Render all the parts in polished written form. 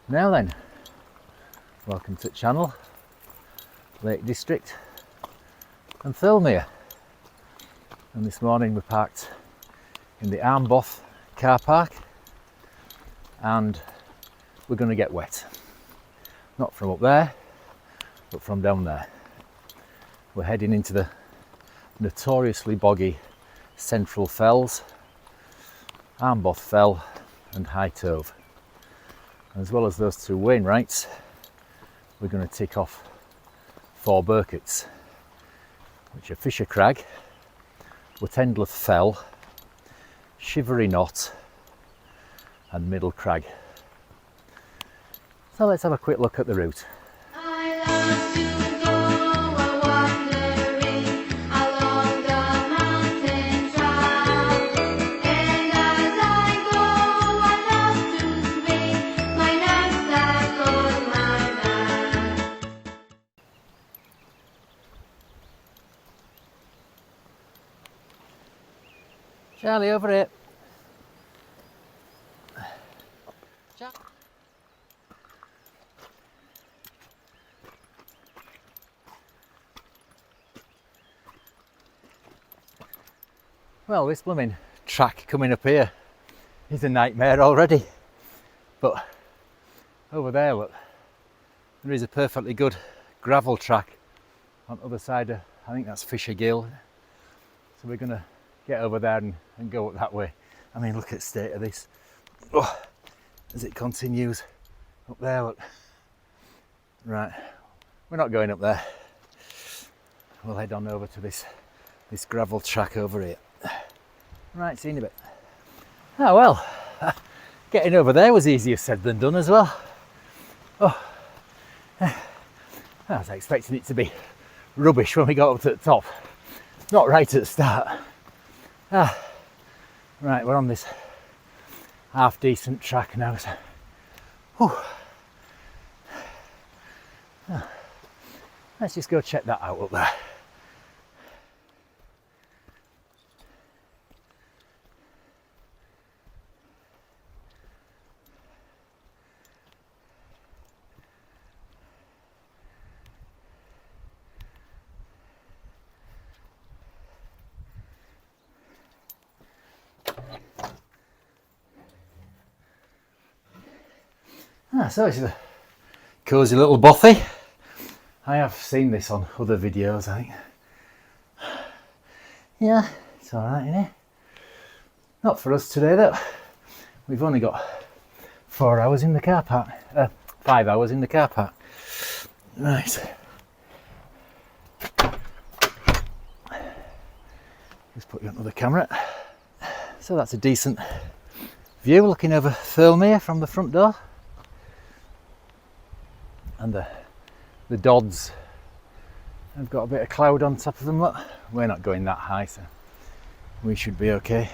Now then, welcome to the channel, Lake District and Thirlmere. And this morning we parked in the Armboth car park and we're going to get wet. Not from up there, but from down there. We're heading into the notoriously boggy Central Fells, Armboth Fell and High Tove. As well as those two Wainwrights, we're going to tick off 4 Birketts, which are Fisher Crag, Watendlath Fell, Shivery Knot and Middle Crag. So let's have a quick look at the route. Charlie, over here. Well, this blooming track coming up here is a nightmare already. But over there, look, there is a perfectly good gravel track on the other side of, I think that's Fisher Gill. So we're going to get over there and go up that way. I mean, look at the state of this. Oh, as it continues up there, look. Right, we're not going up there. We'll head on over to this gravel track over here. Right, see you in a bit. Oh well, getting over there was easier said than done as well. Oh, I was expecting it to be rubbish when we got up to the top. Not right at the start. Right, we're on this half decent track now. So, let's just go check that out up there. So this is a cosy little bothy. I have seen this on other videos, I think. Yeah, it's alright in here. Not for us today though. We've only got 4 hours in the car park. 5 hours in the car park. Right. Just put you on the camera. So that's a decent view looking over Thirlmere from the front door. And the Dodds have got a bit of cloud on top of them. Look, we're not going that high, so we should be okay.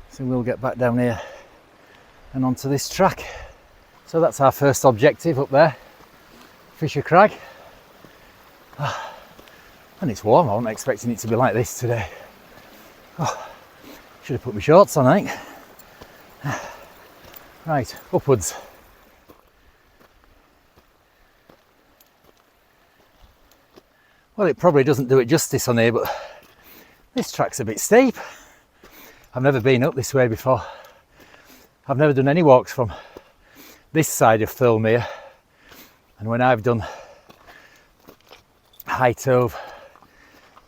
So we'll get back down here and onto this track. So that's our first objective up there, Fisher Crag. And it's warm. I wasn't expecting it to be like this today. Should have put my shorts on, I think. Right, upwards. Well, it probably doesn't do it justice on here, but this track's a bit steep. I've never been up this way before. I've never done any walks from this side of Thirlmere. And when I've done High Tove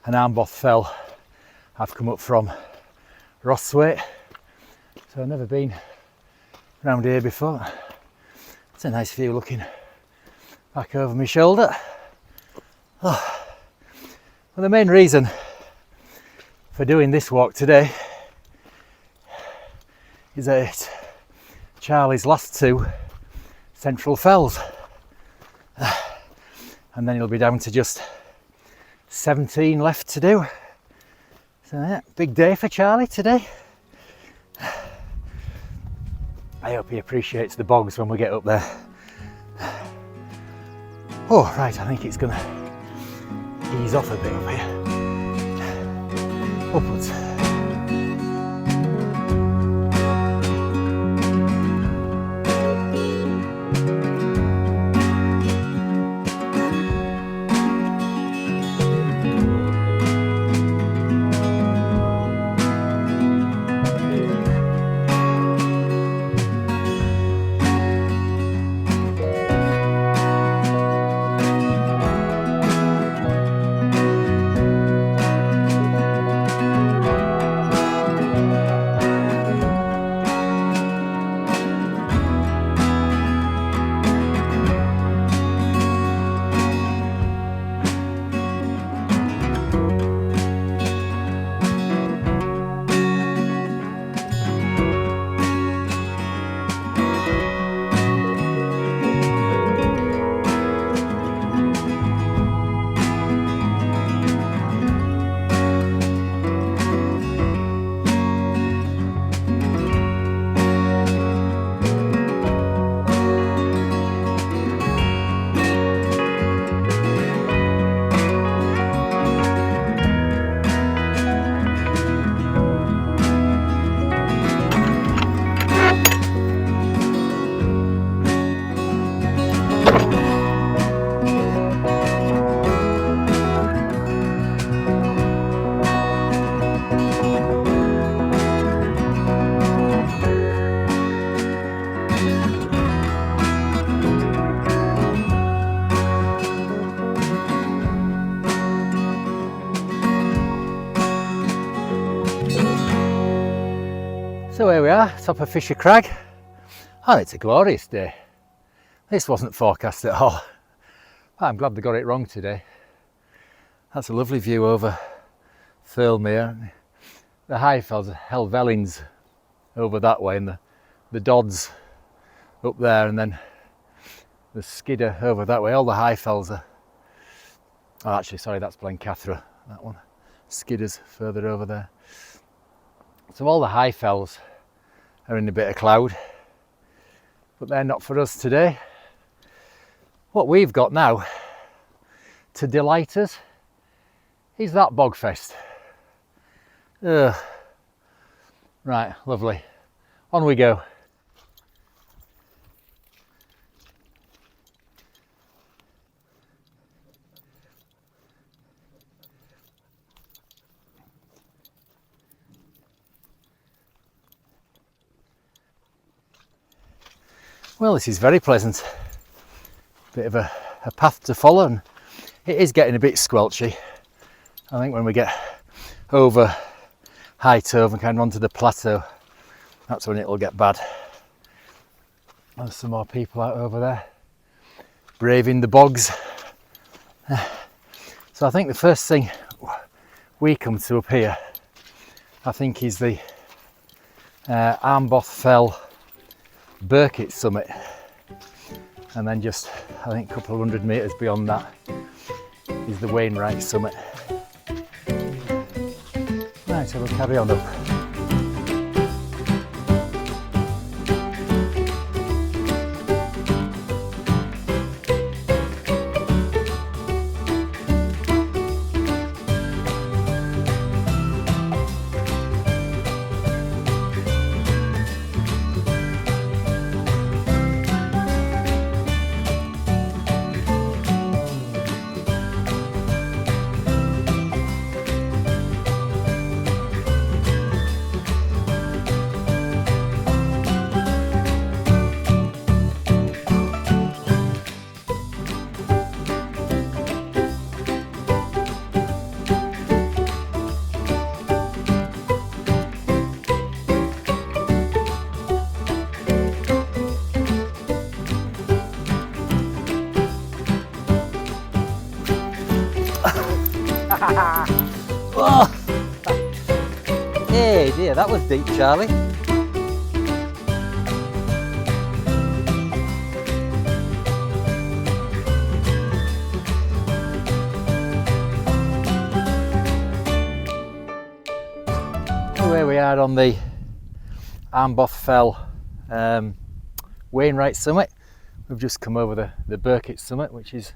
and Armboth Fell, I've come up from Rosswaite. So I've never been around here before. It's a nice view looking back over my shoulder. Well, the main reason for doing this walk today is that it's Charlie's last 2 Central Fells, and then he'll be down to just 17 left to do. So yeah, big day for Charlie today. I hope he appreciates the bogs when we get up there. Oh right, I think it's gonna ease off a bit up here. Upwards. are, top of Fisher Crag, and it's a glorious day. This wasn't forecast at all. I'm glad they got it wrong today. That's a lovely view over Thirlmere. The high fells, Helvellyn's over that way, and the Dodds up there, and then the Skidder over that way. All the high fells are, oh actually sorry, that's Blencathra, that one. Skidder's further over there. So all the high fells are in a bit of cloud, but they're not for us today. What we've got now to delight us is that bogfest. Ugh. Right, lovely. On we go. Well, this is very pleasant. Bit of a path to follow, and it is getting a bit squelchy. I think when we get over High Tove and kind of onto the plateau, that's when it'll get bad. There's some more people out over there braving the bogs. So I think the first thing we come to up here, I think, is the Armboth Fell Birketts summit, and then just I think a couple of 100 metres beyond that is the Wainwright summit. Right, so we'll carry on up. Oh. Hey dear, that was deep, Charlie. Here we are on the Armboth Fell Wainwright summit. We've just come over the Birketts summit, which is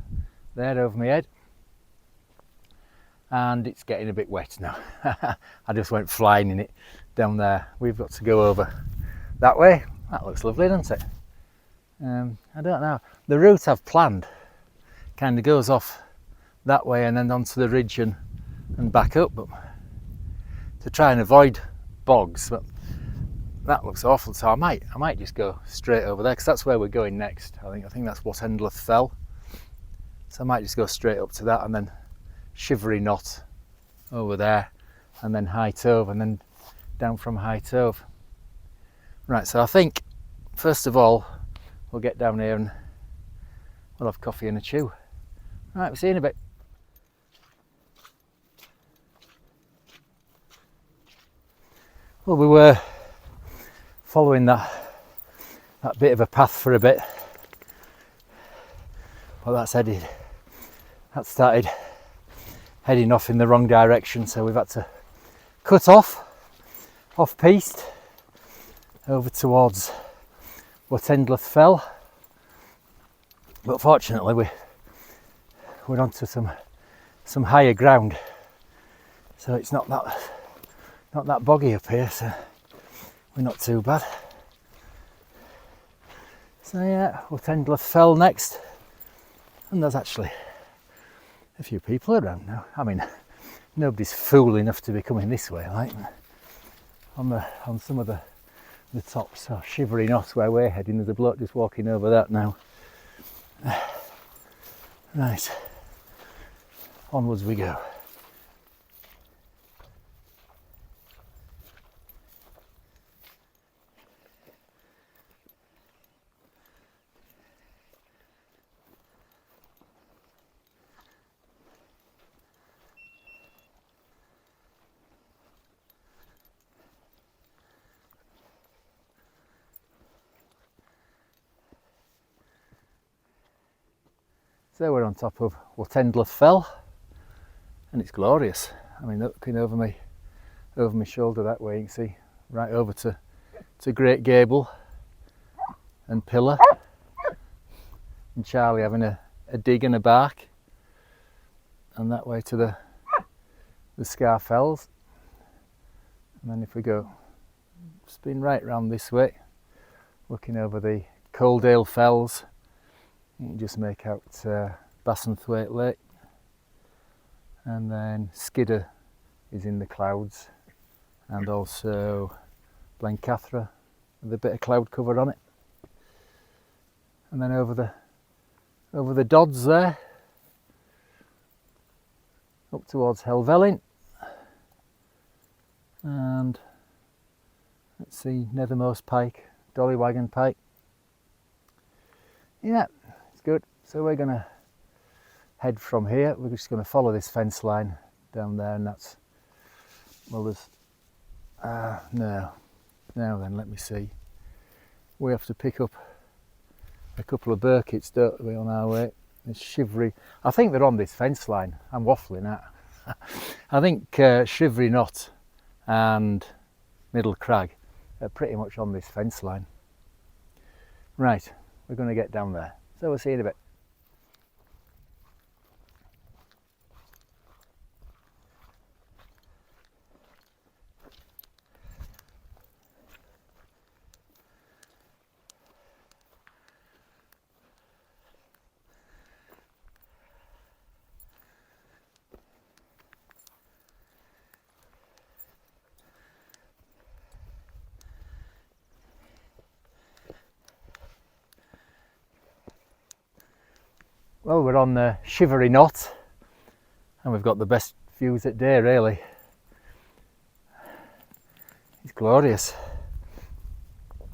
there over my head. And it's getting a bit wet now. I just went flying in it down there. We've got to go over that way. That looks lovely, doesn't it? I don't know. The route I've planned kind of goes off that way and then onto the ridge and back up, but to try and avoid bogs. But that looks awful, so I might just go straight over there, because that's where we're going next. I think that's To Watendlath Fell. So I might just go straight up to that and then Shivery Knot over there, and then High Tove, and then down from High Tove. Right, so I think first of all we'll get down here and we'll have coffee and a chew. Right, we'll see you in a bit. Well, we were following that bit of a path for a bit, but that started heading off in the wrong direction, so we've had to cut off piste over towards Watendlath Fell. But fortunately we're onto some higher ground, so it's not that boggy up here, so we're not too bad. So yeah, Watendlath Fell next, and there's actually a few people around now. I mean, nobody's fool enough to be coming this way, like on some of the tops. So Shivery Knot, where we're heading, there's a bloke just walking over that now. Right, onwards we go. So we're on top of Watendlath Fell, and it's glorious. I mean, looking over my shoulder that way, you can see right over to Great Gable and Pillar, and Charlie having a dig and a bark, and that way to the Scar Fells. And then if we go spin right round this way, looking over the Coaldale Fells, you can just make out Bassenthwaite Lake, and then Skidder is in the clouds, and also Blencathra with a bit of cloud cover on it. And then over the Dodds there, up towards Helvellyn, and let's see, Nethermost Pike, Dollywagon Pike. Yeah, it's good. So we're going to head from here. We're just going to follow this fence line down there, and that's, well, there's no. Now then, let me see. We have to pick up a couple of Birketts, don't we, on our way? It's Shivery. I think they're on this fence line. I'm waffling out. I think Shivery Knot and Middle Crag are pretty much on this fence line. Right, we're going to get down there. So we'll see you in a bit. Well, we're on the Shivery Knot, and we've got the best views at day, really. It's glorious.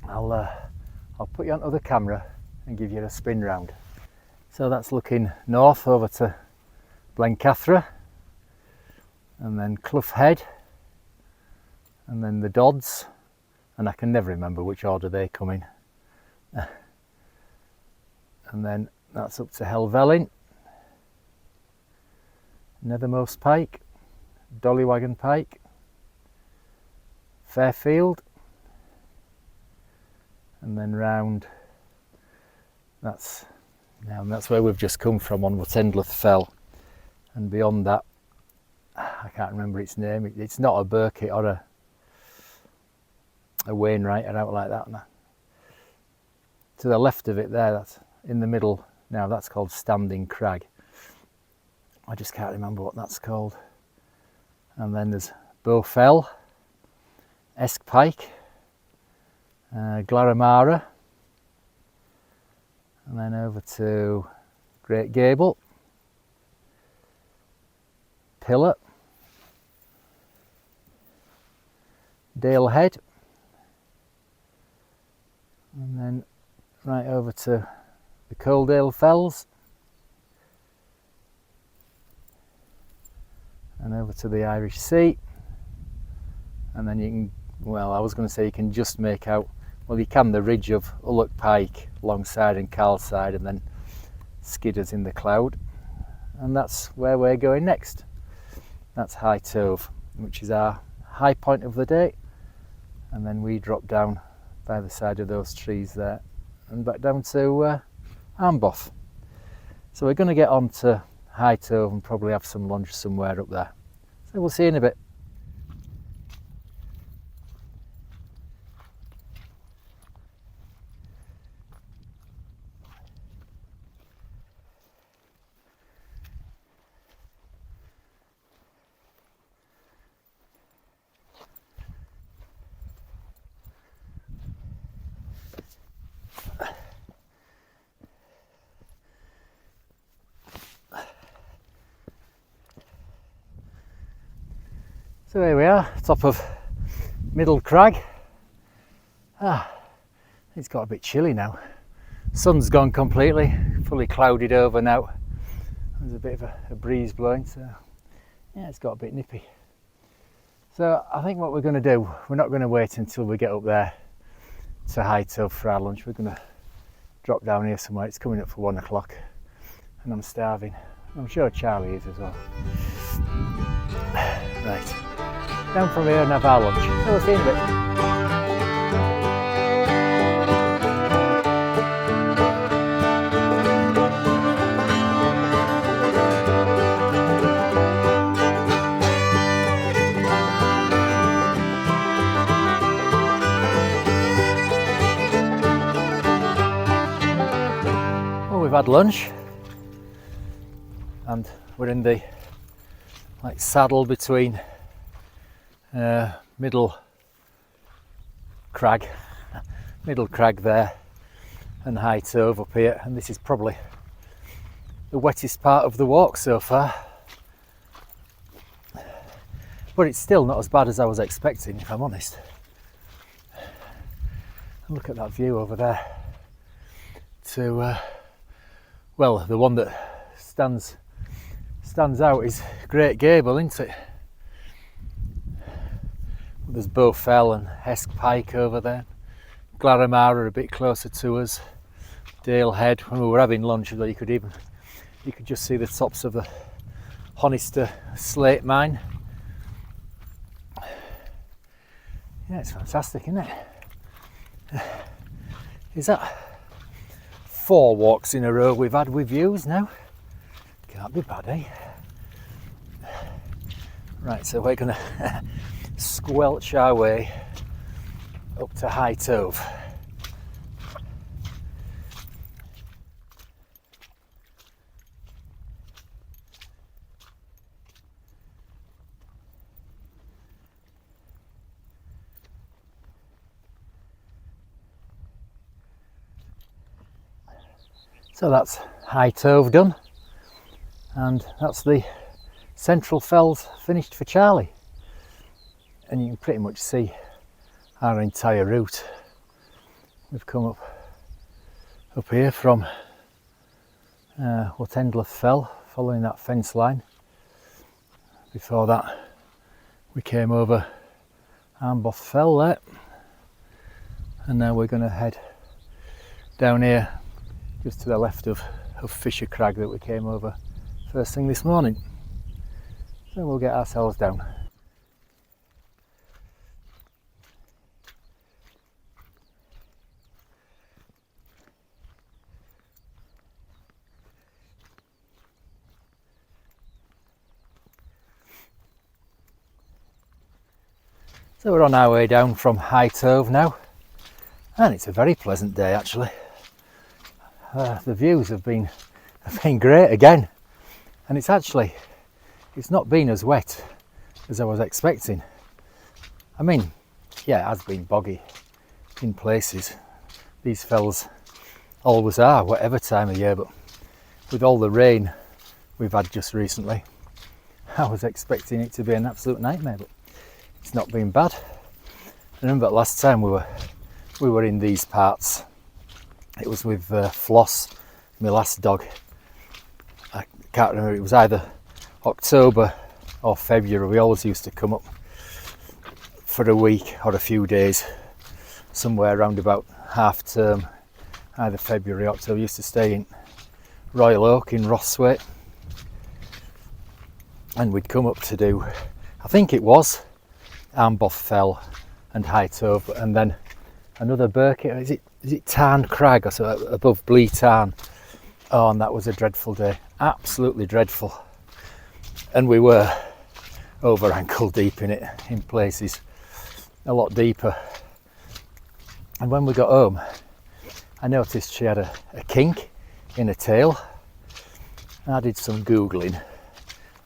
I'll put you onto the camera and give you a spin round. So that's looking north over to Blencathra, and then Clough Head, and then the Dodds, and I can never remember which order they come in. And then that's up to Helvellyn, Nethermost Pike, Dollywagon Pike, Fairfield, and then round. That's where we've just come from on Watendlath Fell, and beyond that, I can't remember its name. It's not a Birkett or a Wainwright or out like that. No. To the left of it there, that's in the middle. Now that's called Standing Crag. I just can't remember what that's called. And then there's Bow Fell, Esk Pike, Glaramara, and then over to Great Gable, Pillar, Dale Head, and then right over to the Coaldale Fells, and over to the Irish Sea, and then you can, well, I was going to say you can just make out, well, you can the ridge of Ullock Pike alongside and Carlside, and then Skidders in the cloud, and that's where we're going next. That's High Tove, which is our high point of the day, and then we drop down by the side of those trees there and back down to Armboth. So we're going to get on to High Tove and probably have some lunch somewhere up there. So we'll see you in a bit. So here we are, top of Middle Crag. It's got a bit chilly now. Sun's gone completely, fully clouded over now. There's a bit of a breeze blowing, so yeah, it's got a bit nippy. So I think what we're going to do, we're not going to wait until we get up there to High Tove for our lunch. We're going to drop down here somewhere. It's coming up for 1 o'clock, and I'm starving. I'm sure Charlie is as well. Right, down from here and have our lunch. So we'll see you in a bit. We've had lunch and we're in the saddle between middle crag there and high Tove up here, and this is probably the wettest part of the walk so far, but it's still not as bad as I was expecting, if I'm honest. And look at that view over there to well, the one that stands out is Great Gable, isn't it? There's Armboth Fell and Esk Pike over there. Glaramara a bit closer to us. Dale Head, when we were having lunch, you could just see the tops of the Honister slate mine. Yeah, it's fantastic, isn't it? Is that 4 walks in a row we've had with views now? Can't be bad, eh? Right, so we're gonna squelch our way up to high Tove. So that's high Tove done, and that's the Central Fells finished for Charlie. And you can pretty much see our entire route. We've come up here from Watendlath Fell, following that fence line. Before that we came over Armboth Fell there, and now we're going to head down here just to the left of Fisher Crag that we came over first thing this morning. So we'll get ourselves down. So we're on our way down from high Tove now, and it's a very pleasant day actually. The views have been great again, and it's not been as wet as I was expecting. I mean, yeah, it has been boggy in places. These fells always are, whatever time of year, but with all the rain we've had just recently, I was expecting it to be an absolute nightmare, but it's not been bad. I remember last time we were in these parts. It was with Floss, my last dog. I can't remember, it was either October or February. We always used to come up for a week or a few days, somewhere around about half term, either February or October. We used to stay in Royal Oak in Rosswaite, and we'd come up to do, I think it was Armboth Fell and high Tove, and then another Birketts, is it Tarn Crag or so, above Blee Tarn. Oh, and that was a dreadful day, absolutely dreadful. And we were over ankle deep in it, in places a lot deeper. And when we got home, I noticed she had a kink in her tail. And I did some Googling,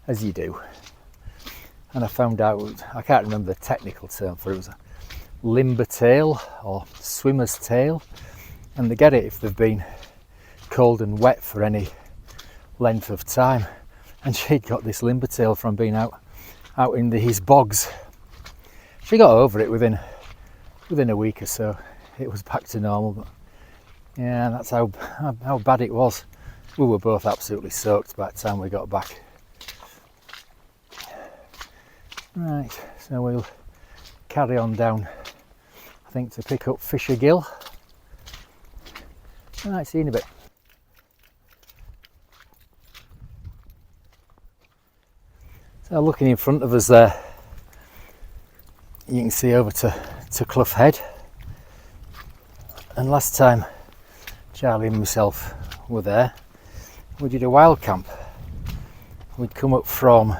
as you do, and I found out, I can't remember the technical term for it, was a limber tail or swimmer's tail, and they get it if they've been cold and wet for any length of time. And she'd got this limber tail from being out in these bogs. She got over it within a week or so. It was back to normal, but yeah, that's how bad it was. We were both absolutely soaked by the time we got back. Right, so we'll carry on down, I think, to pick up Fisher Gill. Right, see you in a bit. So looking in front of us there, you can see over to Clough Head. And last time Charlie and myself were there, we did a wild camp. We'd come up from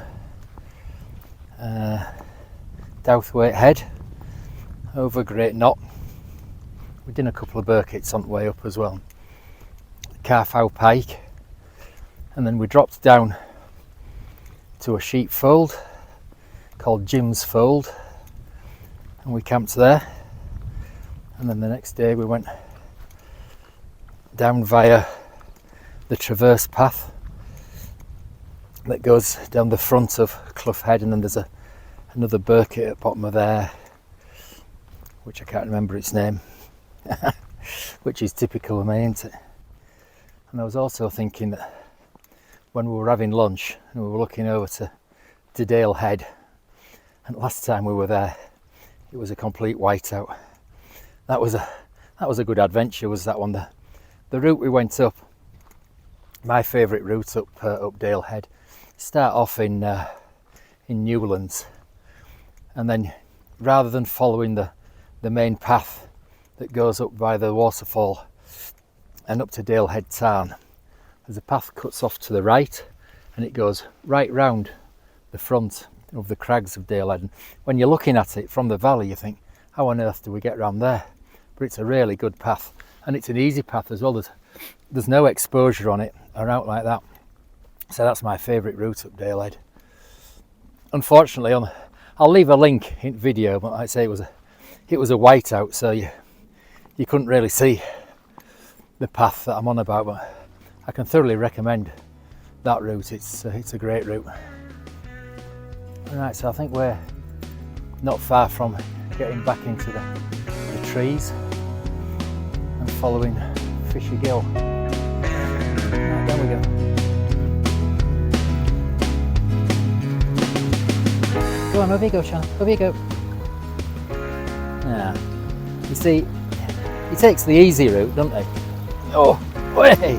Douthwaite Head over Great Knot. We did a couple of Birketts on the way up as well. Carfow Pike, and then we dropped down to a sheepfold called Jim's Fold, and we camped there. And then the next day we went down via the traverse path that goes down the front of Clough Head, and then there's another Birkett at the bottom of there, which I can't remember its name, which is typical of me, isn't it? And I was also thinking that when we were having lunch and we were looking over to Dale Head, and last time we were there it was a complete whiteout. That was a good adventure, was that one. The route we went up, my favourite route up Dale Head, start off in Newlands, and then rather than following the main path that goes up by the waterfall and up to Dale Head Tarn, there's a path that cuts off to the right, and it goes right round the front of the crags of Dale Head. And when you're looking at it from the valley, you think, how on earth do we get round there? But it's a really good path, and it's an easy path as well. There's no exposure on it or out like that. So that's my favourite route up Dale Head. Unfortunately, I'll leave a link in video, but like I say, it was a whiteout, so you couldn't really see the path that I'm on about. But I can thoroughly recommend that route. It's a great route. Right, so I think we're not far from getting back into the trees and following Fisher Gill. Right, there we go. Go on, over you go, Sean. Over you go. Yeah. You see, he takes the easy route, doesn't he? Oh, way!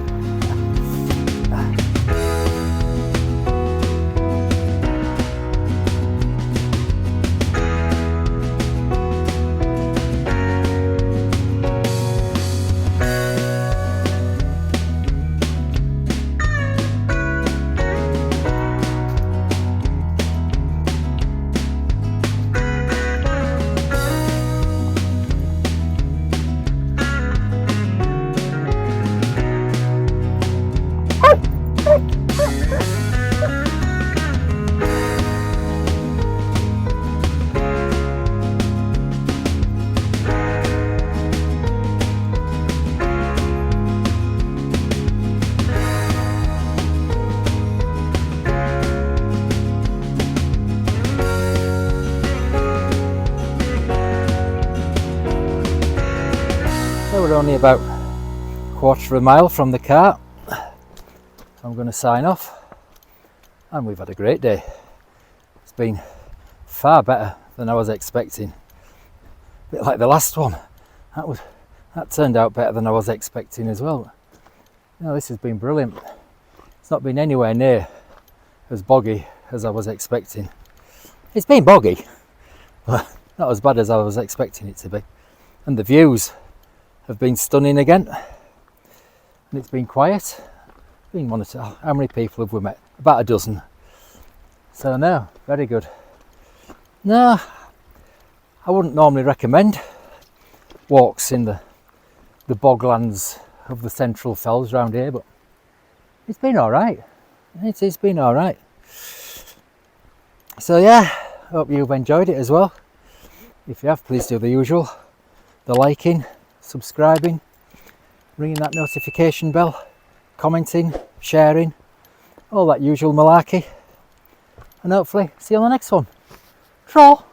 We're only about a quarter of a mile from the car. I'm going to sign off, and we've had a great day. It's been far better than I was expecting. A bit like the last one. That turned out better than I was expecting as well. You know, this has been brilliant. It's not been anywhere near as boggy as I was expecting. It's been boggy, but not as bad as I was expecting it to be. And the views have been stunning again, and it's been quiet. Been monitored. How many people have we met? About a dozen. So no, very good. No, I wouldn't normally recommend walks in the boglands of the Central Fells round here, but it's been all right. It's been all right. So yeah, hope you've enjoyed it as well. If you have, please do the usual: the liking, subscribing, ringing that notification bell, commenting, sharing, all that usual malarkey, and hopefully see you on the next one. Troll!